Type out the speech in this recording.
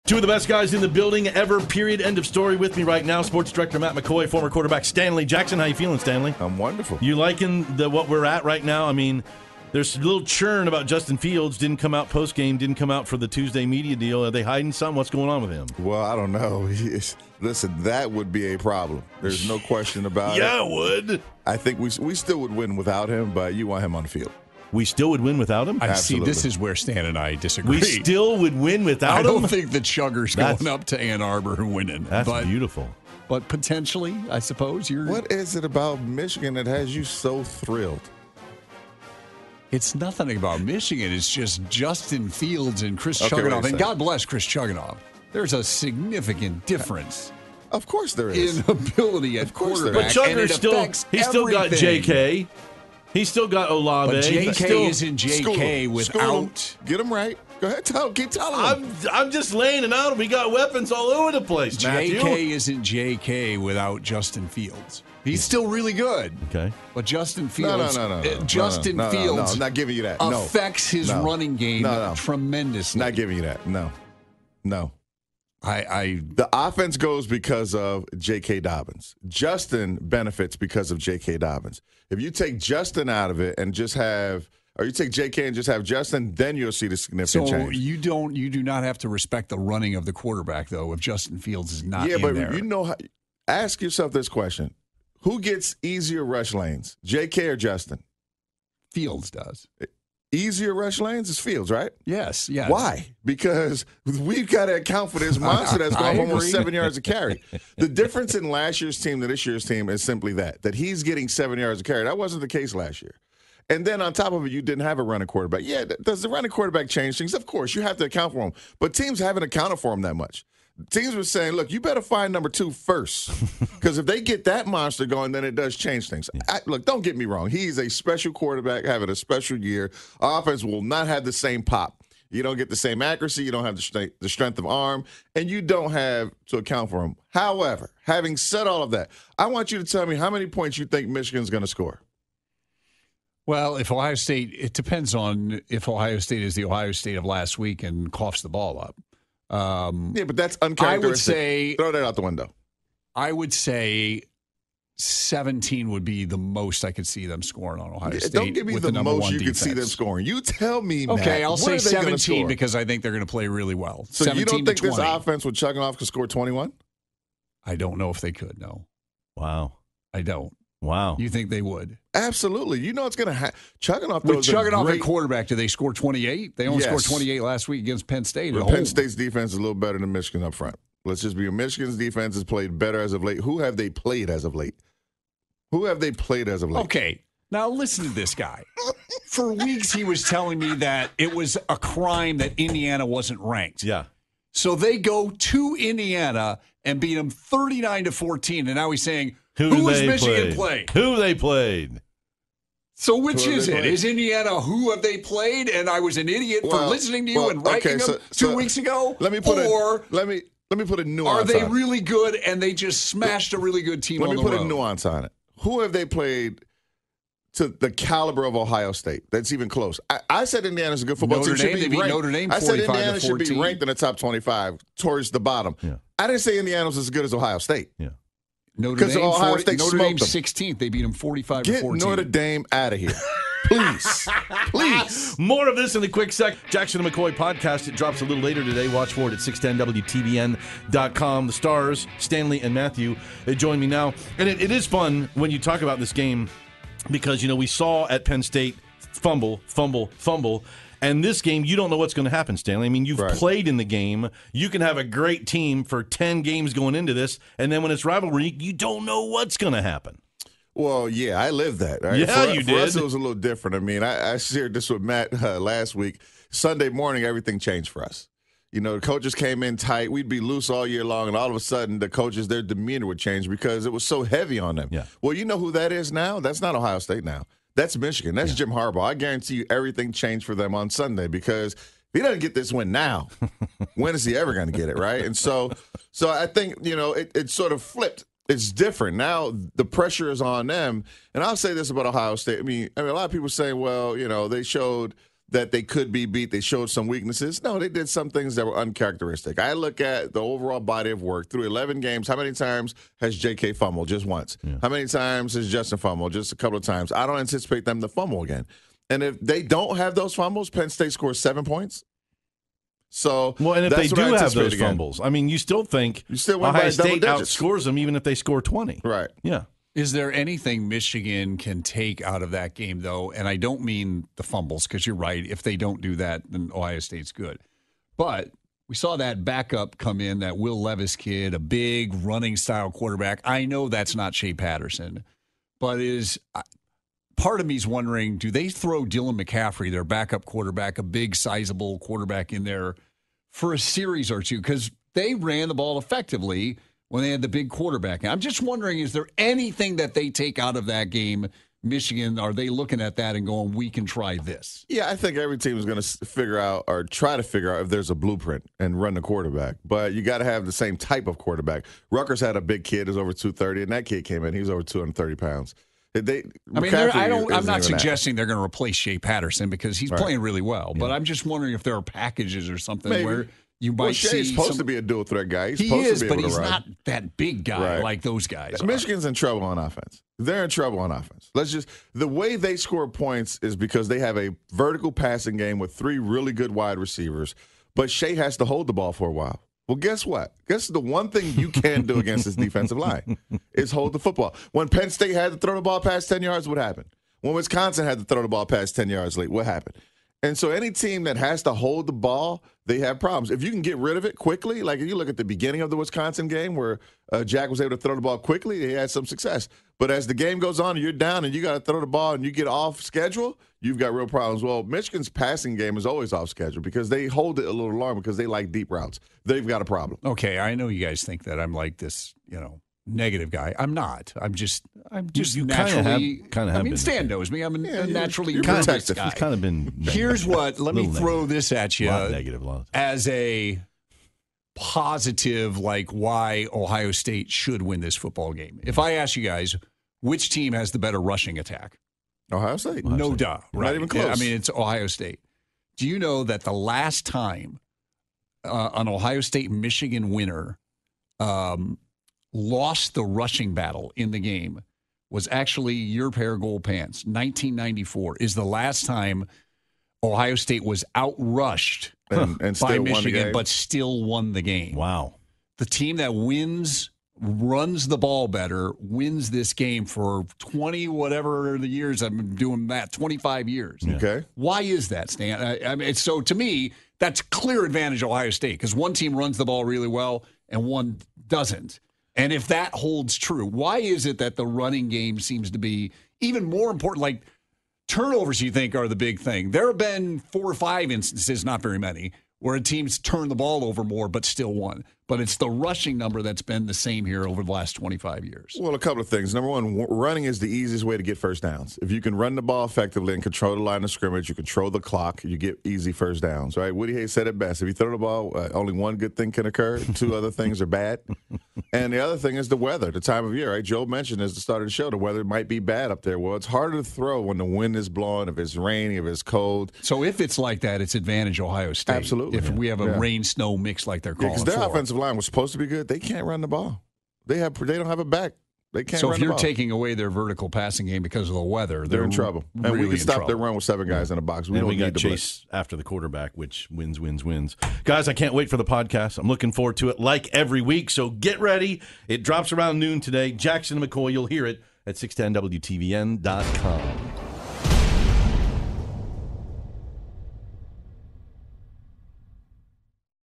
Two of the best guys in the building ever, period. End of story. With me right now, sports director Matt McCoy, former quarterback Stanley Jackson. How you feeling, Stanley? I'm wonderful. You liking what we're at right now? I mean, there's a little churn about Justin Fields. Didn't come out post-game, didn't come out for the Tuesday media deal. Are they hiding something? What's going on with him? Well, I don't know. Listen, that would be a problem. There's no question about it. Yeah, it would. I think we still would win without him, but you want him on the field. We still would win without him? I see. Absolutely. This is where Stan and I disagree. We still would win without him? I don't think the Chuggers going up to Ann Arbor and winning. That's beautiful. But potentially, I suppose you're. What is it about Michigan that has you so thrilled? It's nothing about Michigan. It's just Justin Fields and Chris Chugginoff. And God bless Chris Chugginoff. There's a significant difference. Of course there is. In ability at quarterback. But Chugger's he's still got J.K. He's still got Olave. But J.K. isn't J.K. without. Get him right. Go ahead, keep telling him. I'm just laying it out. We got weapons all over the place, Matthew. J.K. isn't J.K. without Justin Fields. He's still really good. Okay. But Justin Fields. No. Justin Fields. No, I'm not giving you that. Affects his running game tremendously. Not giving you that. No. The offense goes because of J.K. Dobbins. Justin benefits because of J.K. Dobbins. If you take Justin out of it and just have, or you take J.K. and just have Justin, then you'll see the significant change. So you do not have to respect the running of the quarterback, though, if Justin Fields is not in there. Yeah, but you know, ask yourself this question. Who gets easier rush lanes, J.K. or Justin? Fields does. Easier rush lanes is Fields, right? Yes. Why? Because we've got to account for this monster that's going almost 7 yards a carry. The difference in last year's team to this year's team is simply that he's getting 7 yards a carry. That wasn't the case last year. And then on top of it, you didn't have a running quarterback. Yeah, does the running quarterback change things? Of course, you have to account for him. But teams haven't accounted for him that much. Teams were saying, look, you better find number 2 first. Because if they get that monster going, then it does change things. Look, don't get me wrong. He's a special quarterback having a special year. Offense will not have the same pop. You don't get the same accuracy. You don't have the strength of arm. And you don't have to account for him. However, having said all of that, I want you to tell me how many points you think Michigan's going to score. Well, if Ohio State, it depends on if Ohio State is the Ohio State of last week and coughs the ball up. Yeah, but that's uncharacteristic. I would say throw that out the window. I would say 17 would be the most I could see them scoring on Ohio State. Don't give me the most you could see them scoring. You tell me, Matt. Okay, I'll say 17 because I think they're going to play really well. So you don't think this offense with Chugginoff could score 21? I don't know if they could, no. Wow. I don't. Wow. You think they would? Absolutely. You know it's going to happen. Chugginoff with Chugginoff at quarterback, do they score 28? They only scored 28 last week against Penn State. But Penn State's defense is a little better than Michigan up front. Let's just be Michigan's defense has played better as of late. Who have they played as of late? Okay. Now listen to this guy. For weeks he was telling me that it was a crime that Indiana wasn't ranked. Yeah. So they go to Indiana and beat them 39-14, and now he's saying, who has Michigan played? Who they played? So which is it? Is Indiana who have they played? And I was an idiot for listening to you and writing them 2 weeks ago. Let me put a nuance. Are they really good and they just smashed a really good team on the road? Let me put a nuance on it. Who have they played to the caliber of Ohio State? That's even close. I said Indiana's a good football team. They beat Notre Dame 45-14. I said Indiana should be ranked in the top 25 towards the bottom. Yeah. I didn't say Indiana was as good as Ohio State. Yeah. Notre Dame 16th. They beat them 45-14. Get Notre Dame out of here. Please. More of this in the quick sec. Jackson and McCoy podcast. It drops a little later today. Watch for it at 610WTBN.com. The Stars, Stanley and Matthew, they join me now. And it is fun when you talk about this game because, you know, we saw at Penn State fumble. And this game, you don't know what's going to happen, Stanley. I mean, you've played in the game. You can have a great team for 10 games going into this, and then when it's rivalry, you don't know what's going to happen. Well, yeah, I lived that. Right? Yeah, you did. For us, it was a little different. I mean, I shared this with Matt last week. Sunday morning, everything changed for us. You know, the coaches came in tight. We'd be loose all year long, and all of a sudden, the coaches, their demeanor would change because it was so heavy on them. Yeah. Well, you know who that is now? That's not Ohio State now. That's Michigan. That's Jim Harbaugh. I guarantee you everything changed for them on Sunday because if he doesn't get this win now, when is he ever going to get it, right? And so I think, you know, it sort of flipped. It's different. Now the pressure is on them. And I'll say this about Ohio State. I mean, a lot of people say, well, you know, they showed that they could be beat. They showed some weaknesses. No, they did some things that were uncharacteristic. I look at the overall body of work through 11 games. How many times has J.K. fumbled? Just once. Yeah. How many times has Justin fumbled? Just a couple of times. I don't anticipate them to fumble again. And if they don't have those fumbles, Penn State scores 7 points. So, well, and if they do have those fumbles, I mean, you still think Ohio State outscores them even if they score 20. Right. Yeah. Is there anything Michigan can take out of that game, though? And I don't mean the fumbles, because you're right. If they don't do that, then Ohio State's good. But we saw that backup come in, that Will Levis kid, a big running-style quarterback. I know that's not Shea Patterson, but part of me is wondering, do they throw Dylan McCaffrey, their backup quarterback, a big, sizable quarterback in there for a series or two? Because they ran the ball effectively when they had the big quarterback. And I'm just wondering, is there anything that they take out of that game, Michigan? Are they looking at that and going, we can try this? Yeah, I think every team is going to figure out or try to figure out if there's a blueprint and run the quarterback. But you got to have the same type of quarterback. Rutgers had a big kid who's over 230, and that kid came in. He was over 230 pounds. I'm not suggesting they're going to replace Shea Patterson because he's playing really well. But I'm just wondering if there are packages or something where you might see. Shea's supposed to be a dual threat guy. He is, but he's not that big guy like those guys. Michigan's in trouble on offense. They're in trouble on offense. The way they score points is because they have a vertical passing game with 3 really good wide receivers, but Shea has to hold the ball for a while. Well, guess what? Guess the one thing you can do against this defensive line is hold the football. When Penn State had to throw the ball past 10 yards, what happened? When Wisconsin had to throw the ball past 10 yards late, what happened? And so any team that has to hold the ball, they have problems. If you can get rid of it quickly, like if you look at the beginning of the Wisconsin game where Jack was able to throw the ball quickly, they had some success. But as the game goes on and you're down and you got to throw the ball and you get off schedule, you've got real problems. Well, Michigan's passing game is always off schedule because they hold it a little long because they like deep routes. They've got a problem. Okay, I know you guys think that I'm like this, negative guy. I'm not. I'm just naturally. I mean, Stan knows me. I'm a naturally protective guy. He's kind of been. Here's what. Let me throw negative. This at you. Negative. As a positive, like why Ohio State should win this football game. If I ask you guys, which team has the better rushing attack? Ohio State. No duh. Right. Not even close. I mean, it's Ohio State. Do you know that the last time an Ohio State-Michigan winner lost the rushing battle in the game was actually your pair of gold pants? 1994 is the last time Ohio State was outrushed and by Michigan, but still won the game. Wow. The team that runs the ball better, wins this game for 20 whatever the years I've been doing that, 25 years. Yeah. Okay. Why is that, Stan? I mean, so to me, that's clear advantage of Ohio State because one team runs the ball really well and one doesn't. And if that holds true, why is it that the running game seems to be even more important? Like turnovers, you think, are the big thing. There have been 4 or 5 instances, not very many, where a team's turned the ball over more but still won. But it's the rushing number that's been the same here over the last 25 years. Well, a couple of things. Number one, running is the easiest way to get first downs. If you can run the ball effectively and control the line of scrimmage, you control the clock, you get easy first downs, right? Woody Hayes said it best. If you throw the ball, only one good thing can occur. 2 other things are bad. And the other thing is the weather, the time of year, right? Joe mentioned as the start of the show, the weather might be bad up there. Well, it's harder to throw when the wind is blowing, if it's raining, if it's cold. So if it's like that, it's advantage Ohio State. Absolutely. If we have a rain-snow mix like they're calling because their offensive line was supposed to be good. They can't run the ball. They don't have a back. They can't run the ball. So if you're taking away their vertical passing game because of the weather, they're in trouble. And really we can stop trouble. their run with 7 guys in a box. We got to chase after the quarterback, which wins. Guys, I can't wait for the podcast. I'm looking forward to it like every week. So get ready. It drops around noon today. Jackson and McCoy, you'll hear it at 610WTVN.com.